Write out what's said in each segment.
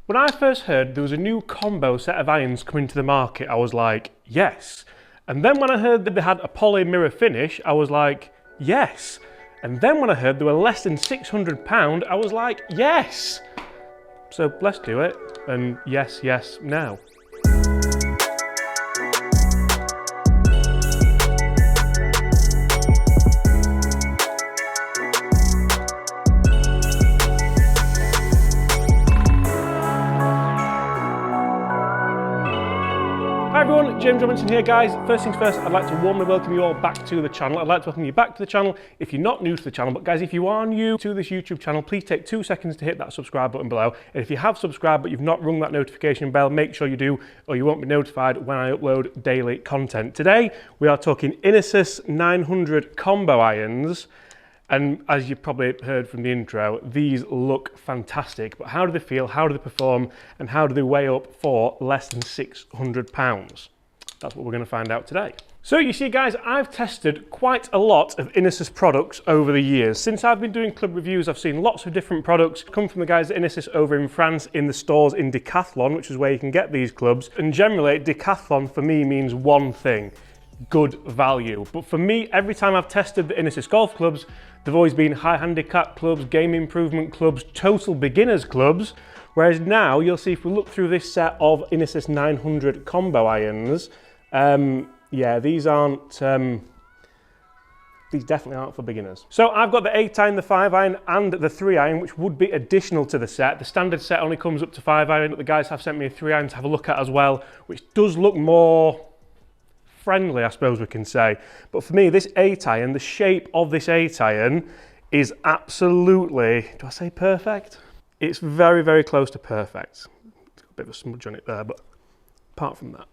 When I first heard there was a new combo set of irons coming to the market, I was like, yes. And then when I heard that they had a poly mirror finish, I was like, yes. And then when I heard they were less than £600, I was like, yes. So let's do it. And yes, yes, now. Hi everyone, James Robinson here guys. First things first, I'd like to warmly welcome you all back to the channel. I'd like to welcome you back to the channel if you're not new to the channel, but guys, if you are new to this YouTube channel, please take 2 seconds to hit that subscribe button below. And if you have subscribed but you've not rung that notification bell, make sure you do, or you won't be notified when I upload daily content. Today, we are talking Inesis 900 combo irons. And as you've probably heard from the intro, these look fantastic, but how do they feel, how do they perform, and how do they weigh up for less than £600? That's what we're going to find out today. So you see guys, I've tested quite a lot of Inesis products over the years. Since I've been doing club reviews, I've seen lots of different products come from the guys at Inesis over in France in the stores in Decathlon, which is where you can get these clubs. And generally, Decathlon for me means one thing: good value. But for me, every time I've tested the Inesis golf clubs, they've always been high handicap clubs, game improvement clubs, total beginners clubs. Whereas now, you'll see if we look through this set of Inesis 900 combo irons, yeah, these definitely aren't for beginners. So I've got the 8-iron, the 5-iron, and the 3-iron, which would be additional to the set. The standard set only comes up to 5-iron, but the guys have sent me a 3-iron to have a look at as well, which does look more friendly, I suppose we can say. But for me, this 8-iron, the shape of this 8-iron is absolutely, do I say perfect? It's very, very close to perfect. It's got a bit of a smudge on it there, but apart from that.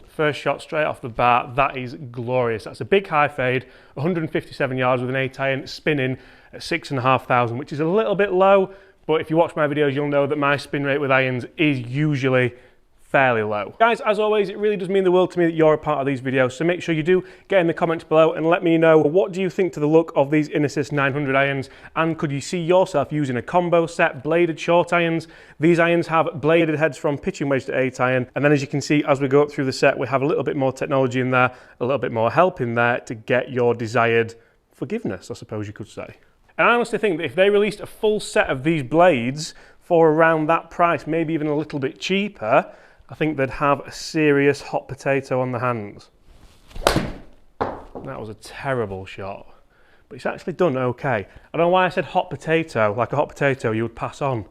First shot straight off the bat, that is glorious. That's a big high fade, 157 yards with an 8-iron, spinning at 6,500, which is a little bit low, but if you watch my videos, you'll know that my spin rate with irons is usually fairly low. Guys, as always, it really does mean the world to me that you're a part of these videos, so make sure you do get in the comments below and let me know, what do you think to the look of these Inesis 900 irons, and could you see yourself using a combo set, bladed short irons? These irons have bladed heads from pitching wedge to 8-iron, and then as you can see, as we go up through the set, we have a little bit more technology in there, a little bit more help in there to get your desired forgiveness, I suppose you could say. And I honestly think that if they released a full set of these blades for around that price, maybe even a little bit cheaper, I think they'd have a serious hot potato on the hands. That was a terrible shot, but it's actually done okay. I don't know why I said hot potato, like a hot potato you would pass on,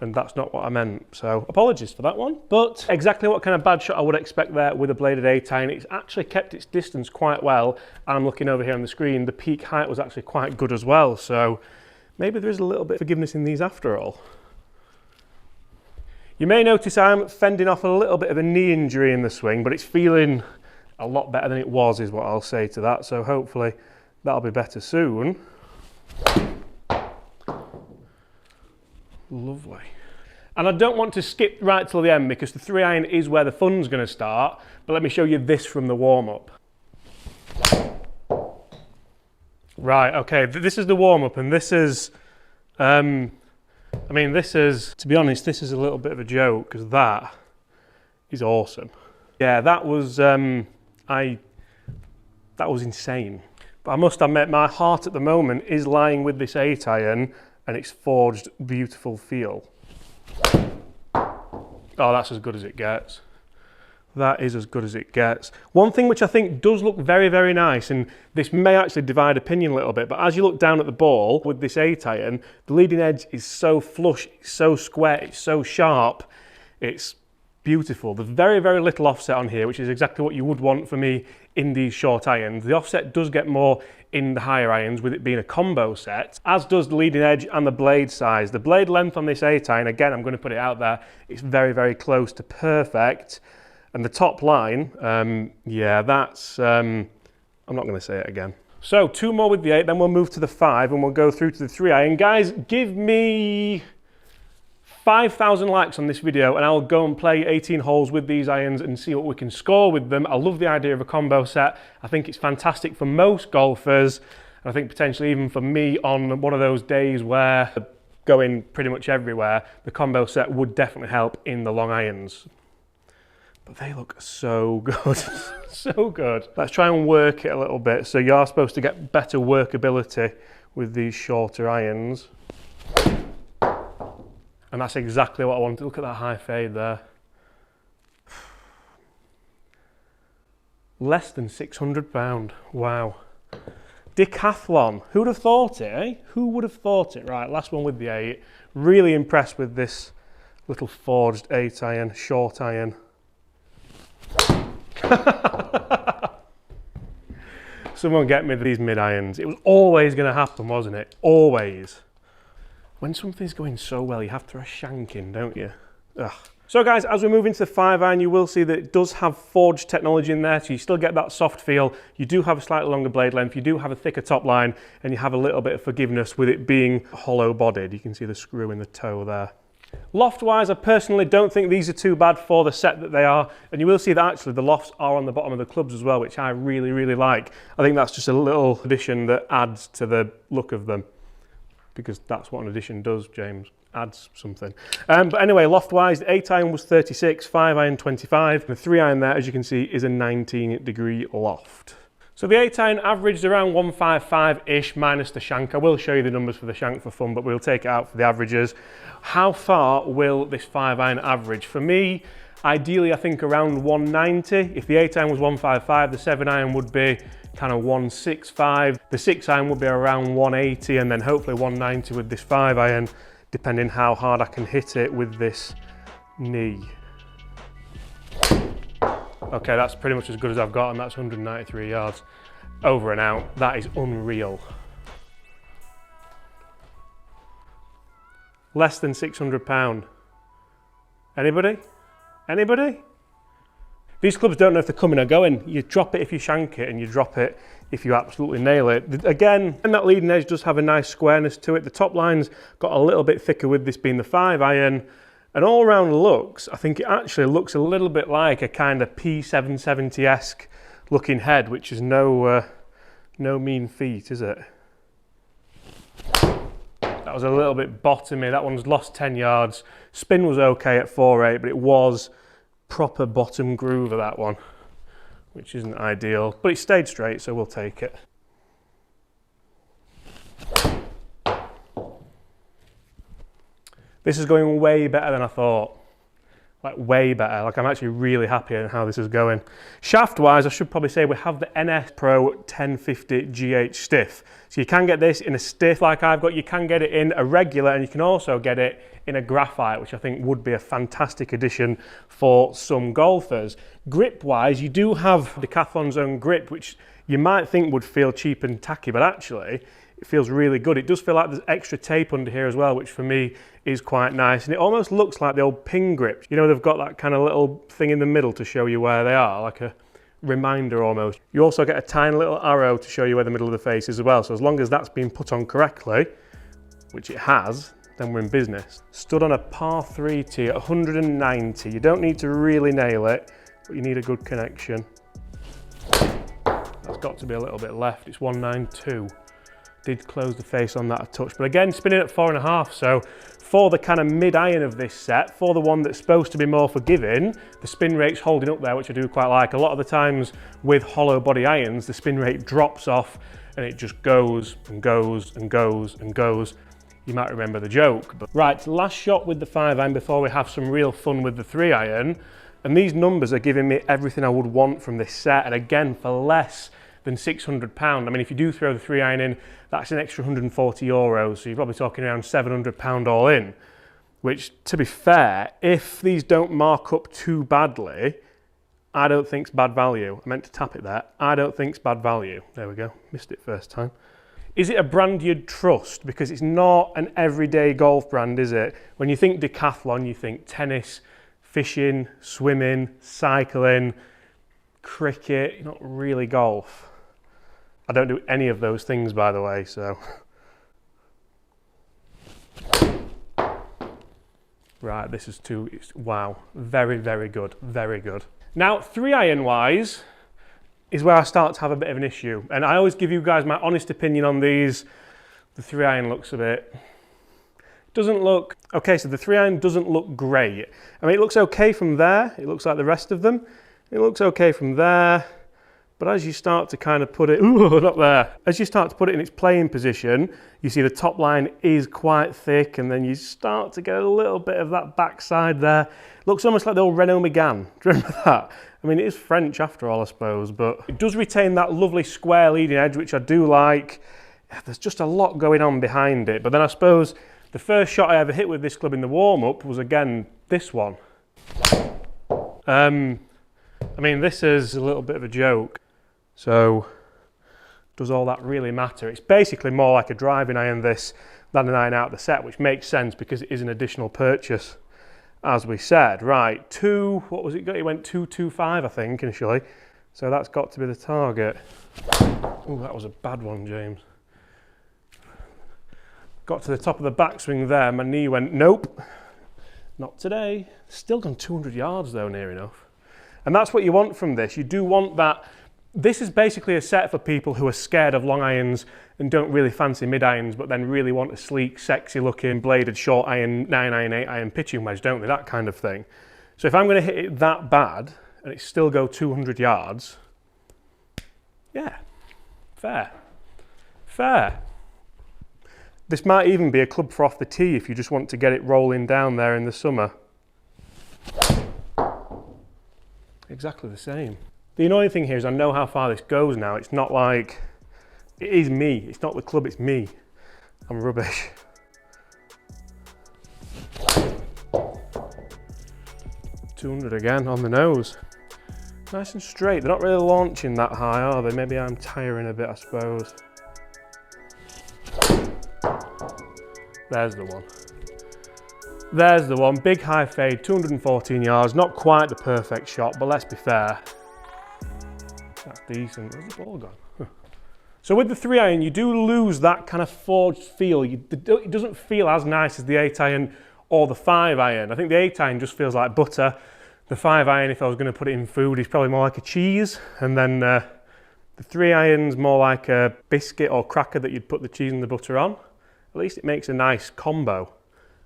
and that's not what I meant, so apologies for that one. But exactly what kind of bad shot I would expect there with a bladed 8-iron. It's actually kept its distance quite well. I'm looking over here on the screen, the peak height was actually quite good as well, so maybe there is a little bit of forgiveness in these after all. You may notice I'm fending off a little bit of a knee injury in the swing, but it's feeling a lot better than it was, is what I'll say to that. So hopefully that'll be better soon. Lovely. And I don't want to skip right till the end because the 3-iron is where the fun's going to start, but let me show you this from the warm-up. Right, okay, this is the warm-up, and this is... I mean, this is, to be honest, this is a little bit of a joke because that is awesome. Yeah, that was, that was insane. But I must admit, my heart at the moment is lying with this 8-iron and its forged beautiful feel. Oh, that's as good as it gets. That is as good as it gets. One thing which I think does look very, very nice, and this may actually divide opinion a little bit, but as you look down at the ball with this 8-iron, the leading edge is so flush, it's so square, it's so sharp, it's beautiful. There's very, very little offset on here, which is exactly what you would want for me in these short irons. The offset does get more in the higher irons with it being a combo set, as does the leading edge and the blade size. The blade length on this 8-iron, again, I'm going to put it out there, it's very, very close to perfect. And the top line, yeah, that's, I'm not going to say it again. So 2 more with the 8, then we'll move to the 5 and we'll go through to the 3-iron. Guys, give me 5,000 likes on this video and I'll go and play 18 holes with these irons and see what we can score with them. I love the idea of a combo set. I think it's fantastic for most golfers. And I think potentially even for me on one of those days where going pretty much everywhere, the combo set would definitely help in the long irons. But they look so good, so good. Let's try and work it a little bit. So you're supposed to get better workability with these shorter irons. And that's exactly what I wanted. Look at that high fade there. Less than £600, wow. Decathlon, who'd have thought it, eh? Who would have thought it? Right, last one with the 8. Really impressed with this little forged 8 iron, short iron. Someone get me these mid irons. It was always going to happen, wasn't it? Always. When something's going so well, you have to throw a shank in, don't you? Ugh. So guys, as we move into the 5 iron, you will see that it does have forged technology in there, so you still get that soft feel. You do have a slightly longer blade length, you do have a thicker top line, and you have a little bit of forgiveness with it being hollow bodied. You can see the screw in the toe there. Loft wise, I personally don't think these are too bad for the set that they are, and you will see that actually the lofts are on the bottom of the clubs as well, which I really, really like. I think that's just a little addition that adds to the look of them, because that's what an addition does, James. Adds something. But anyway, loft wise, the 8 iron was 36, 5 iron 25, and the 3 iron there, as you can see, is a 19-degree loft. So the 8 iron averaged around 155-ish minus the shank. I will show you the numbers for the shank for fun, but we'll take it out for the averages. How far will this 5 iron average? For me, ideally I think around 190. If the 8 iron was 155, the 7 iron would be kind of 165. The 6 iron would be around 180, and then hopefully 190 with this 5 iron, depending how hard I can hit it with this knee. Okay, that's pretty much as good as I've got, and that's 193 yards. Over and out. That is unreal. Less than £600. Anybody? Anybody? These clubs don't know if they're coming or going. You drop it if you shank it, and you drop it if you absolutely nail it. Again, and that leading edge does have a nice squareness to it. The top line's got a little bit thicker with this being the 5 iron. And all round looks, I think it actually looks a little bit like a kind of P770-esque looking head, which is no mean feat, is it? That was a little bit bottomy. That one's lost 10 yards. Spin was okay at 4.8, but it was proper bottom groove of that one, which isn't ideal, but it stayed straight, so we'll take it. This is going way better than I thought. Like way better. Like I'm actually really happy on how this is going. Shaft wise, I should probably say we have the NS Pro 1050 GH stiff. So you can get this in a stiff like I've got, you can get it in a regular, and you can also get it in a graphite, which I think would be a fantastic addition for some golfers. Grip wise, you do have Decathlon's own grip, which you might think would feel cheap and tacky, but actually it feels really good. It does feel like there's extra tape under here as well, which for me is quite nice. And it almost looks like the old pin grips. You know, they've got that kind of little thing in the middle to show you where they are, like a reminder almost. You also get a tiny little arrow to show you where the middle of the face is as well. So as long as that's been put on correctly, which it has, then we're in business. Stood on a par 3 tee at 190. You don't need to really nail it, but you need a good connection. That's got to be a little bit left. It's 192. Did close the face on that a touch, but again, spinning at 4.5, so for the kind of mid-iron of this set, for the one that's supposed to be more forgiving, the spin rate's holding up there, which I do quite like. A lot of the times with hollow body irons, the spin rate drops off and it just goes and goes and goes and goes. You might remember the joke. But right, last shot with the 5 iron before we have some real fun with the 3 iron, and these numbers are giving me everything I would want from this set, and again, for less than £600. I mean, if you do throw the 3 iron in, that's an extra €140, so you're probably talking around £700 all in, which, to be fair, if these don't mark up too badly, I don't think it's bad value. I meant to tap it there. I don't think it's bad value. There we go, missed it first time. Is it a brand you'd trust? Because it's not an everyday golf brand, is it? When you think Decathlon, you think tennis, fishing, swimming, cycling, cricket, not really golf. I don't do any of those things, by the way, so. Right, this is wow, very, very good, very good. Now, 3 iron wise is where I start to have a bit of an issue. And I always give you guys my honest opinion on these. The 3 iron looks a bit Doesn't look, okay, so the 3-iron doesn't look great. I mean, it looks okay from there. It looks like the rest of them. It looks okay from there. But as you start to kind of put it, ooh, not there. As you start to put it in its playing position, you see the top line is quite thick, and then you start to get a little bit of that backside there. Looks almost like the old Renault Megane. Do you remember that? I mean, it is French after all, I suppose, but it does retain that lovely square leading edge, which I do like. There's just a lot going on behind it. But then I suppose the first shot I ever hit with this club in the warm-up was, again, this one. I mean, this is a little bit of a joke. So, does all that really matter? It's basically more like a driving iron, this, than an iron out the set, which makes sense because it is an additional purchase, as we said. Right, what was it? It went 225, I think, initially. So that's got to be the target. Oh, that was a bad one, James. Got to the top of the backswing there, my knee went, nope, not today. Still gone 200 yards though, near enough. And that's what you want from this. You do want that. This is basically a set for people who are scared of long irons and don't really fancy mid irons, but then really want a sleek, sexy looking bladed short iron, 9-iron, 8-iron pitching wedge, don't they? That kind of thing. So if I'm going to hit it that bad and it still go 200 yards, yeah, fair. Fair. This might even be a club for off the tee if you just want to get it rolling down there in the summer. Exactly the same. The annoying thing here is I know how far this goes now. It's not like, it is me. It's not the club, it's me. I'm rubbish. $200 again on the nose. Nice and straight. They're not really launching that high, are they? Maybe I'm tiring a bit, I suppose. There's the one. There's the one. Big high fade, 214 yards. Not quite the perfect shot, but let's be fair. That's decent. Where's the ball gone? Huh. So with the 3-iron, you do lose that kind of forged feel. It doesn't feel as nice as the 8-iron or the 5-iron. I think the 8-iron just feels like butter. The 5-iron, if I was going to put it in food, is probably more like a cheese. And then the 3-iron's more like a biscuit or cracker that you'd put the cheese and the butter on. At least it makes a nice combo.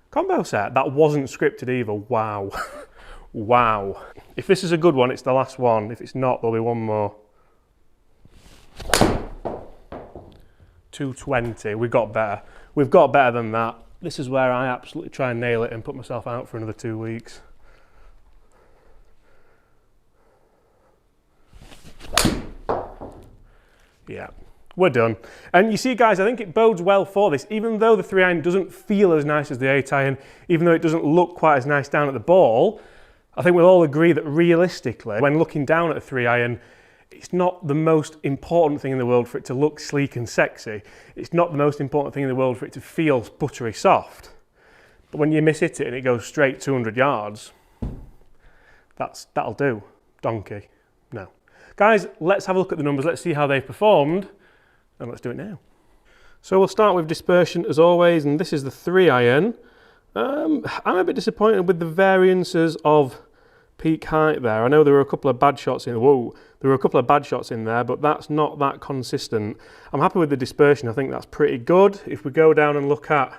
Combo set. That wasn't scripted either. Wow. Wow. If this is a good one, it's the last one. If it's not, there'll be one more. 220. We got better. We've got better than that. This is where I absolutely try and nail it and put myself out for another 2 weeks. Yeah, we're done. And you see, guys, I think it bodes well for this. Even though the 3-iron doesn't feel as nice as the 8-iron, even though it doesn't look quite as nice down at the ball, I think we'll all agree that realistically, when looking down at a 3-iron, it's not the most important thing in the world for it to look sleek and sexy. It's not the most important thing in the world for it to feel buttery soft. But when you miss hit it and it goes straight 200 yards, that'll do. Donkey. No. Guys, let's have a look at the numbers. Let's see how they've performed, and let's do it now. So we'll start with dispersion as always, and this is the 3-iron. I'm a bit disappointed with the variances of peak height there. I know there were a couple of bad shots in. Whoa, there were a couple of bad shots in there, but that's not that consistent. I'm happy with the dispersion. I think that's pretty good. If we go down and look at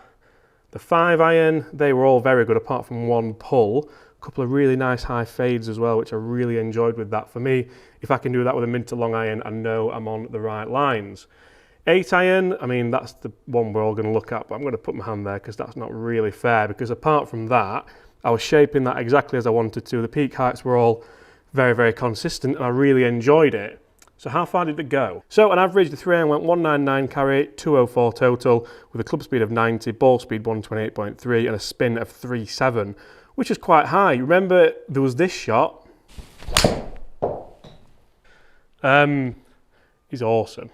the 5-iron, they were all very good apart from one pull. A couple of really nice high fades as well, which I really enjoyed with that. For me, if I can do that with a mid to long iron, I know I'm on the right lines. 8-iron, I mean, that's the one we're all going to look at, but I'm going to put my hand there because that's not really fair, because apart from that, I was shaping that exactly as I wanted to. The peak heights were all very, very consistent, and I really enjoyed it. So how far did it go? So on average, the 3-iron went 199 carry, 204 total, with a club speed of 90, ball speed 128.3, and a spin of 3.7, which is quite high. Remember, there was this shot. Is awesome.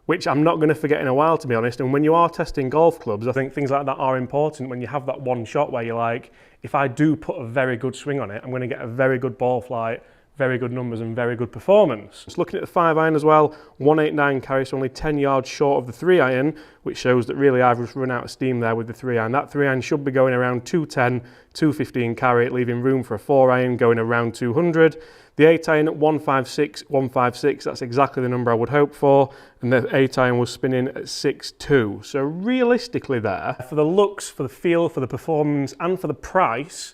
Which I'm not going to forget in a while, to be honest. And when you are testing golf clubs, I think things like that are important when you have that one shot where you're like, if I do put a very good swing on it, I'm going to get a very good ball flight, very good numbers and very good performance. Just looking at the 5 iron as well, 189 carry, so only 10 yards short of the 3 iron, which shows that really I've just run out of steam there with the 3 iron. That 3 iron should be going around 210, 215 carry, leaving room for a 4 iron going around 200. The 8 iron at 156, 156, that's exactly the number I would hope for, and the 8 iron was spinning at 62. So realistically there, for the looks, for the feel, for the performance, and for the price,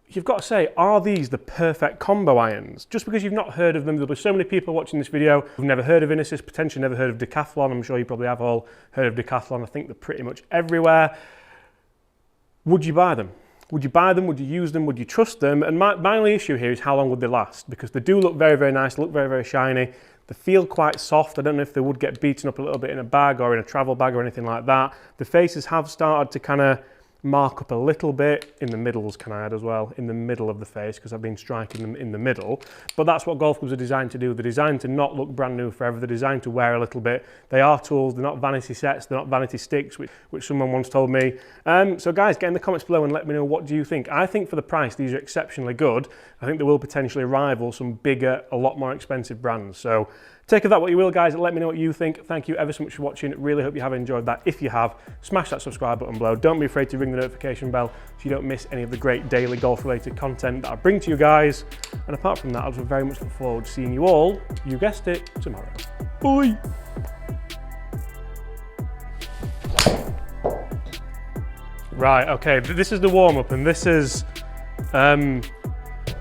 you've got to say, are these the perfect combo irons? Just because you've not heard of them, there'll be so many people watching this video who've never heard of Inesis, potentially never heard of Decathlon. I'm sure you probably have all heard of Decathlon. I think they're pretty much everywhere. Would you buy them? Would you buy them? Would you use them? Would you trust them? And my only issue here is how long would they last? Because they do look very, very nice, look very, very shiny. They feel quite soft. I don't know if they would get beaten up a little bit in a bag or in a travel bag or anything like that. The faces have started to kind of mark up a little bit in the middles, can I add as well, in the middle of the face, because I've been striking them in the middle. But that's what golf clubs are designed to do. They're designed to not look brand new forever. They're designed to wear a little bit. They are tools. They're not vanity sets. They're not vanity sticks, which someone once told me. So guys, get in the comments below and let me know, what do you think? I think for the price, these are exceptionally good. I think they will potentially rival some bigger, a lot more expensive brands. So take of that what you will, guys. Let me know what you think. Thank you ever so much for watching. Really hope you have enjoyed that. If you have, smash that subscribe button below. Don't be afraid to ring the notification bell so you don't miss any of the great daily golf related content that I bring to you guys. And apart from that, I just very much look forward to seeing you all, you guessed it, tomorrow. Bye. Right, okay, this is the warm-up, and this is,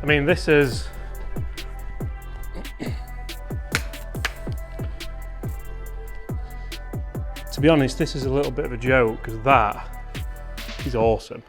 this is, to be honest, this is a little bit of a joke, because that is awesome.